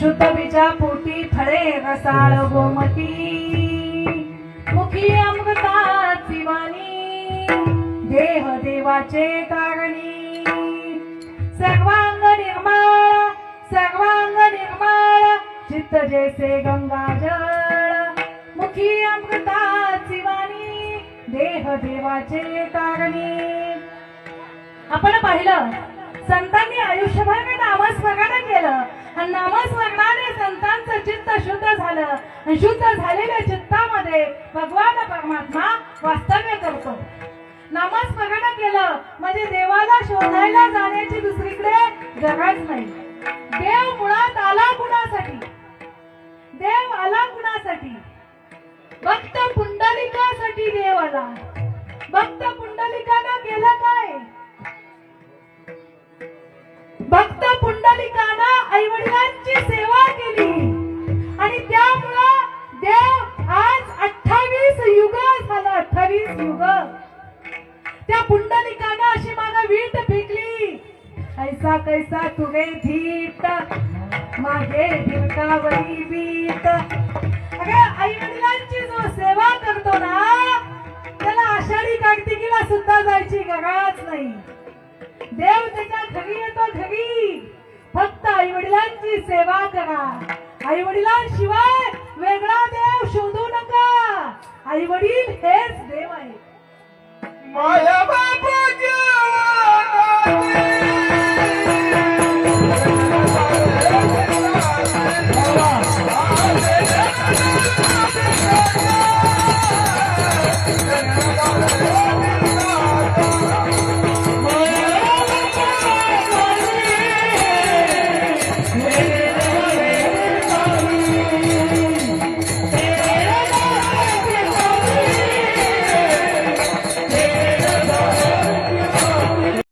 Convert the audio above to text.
शुद्ध बीजा पोटी फळे रसाळ गोमती मुखी अमृताची वाणी देह देवाचे कारणी सर्वांग निर्मळ चित्त जैसे गंगाजळ मुखी अमृताची वाणी देह देवाचे कारणी. आपण पाहिलं संतांनी आयुष्यभर नामस्मरण केलं आणि नामस्मरणाने संतांचं चित्त शुद्ध झालं आणि शुद्ध झालेल्या चित्तामध्ये भगवान परमात्मा वास्तव्य करतो. नामस्मरण केलं म्हणजे देवाला शोधायला जाण्याची दुसरीकडे गरज नाही. देव मुळात आला कुणासाठी? देव आला कुणासाठी? भक्त पुंडलिकासाठी देव आला. भक्त पुंडलिकानं केलं काय? भक्त पुंडलिकानं आईवडिलांची सेवा केली आणि त्यामुळं देव आज 28 युग झालं. 28 युग त्या पुंडलिकानं अशी मागे वीट फेकली. ऐसा कैसा तुरे धीट मागे भिरकावरी वीट. अरे आईवडिलांची जो सेवा करतो ना त्याला आषाढी कार्तिकीला सुद्धा जायची गरज नाही. देव त्याच्या घरी येतो. घरी फक्त आई वडिलांची सेवा करा. आई वडिलांशिवाय वेगळा देव शोधू नका. आई वडील हेच देव आहे. माया बापाच्या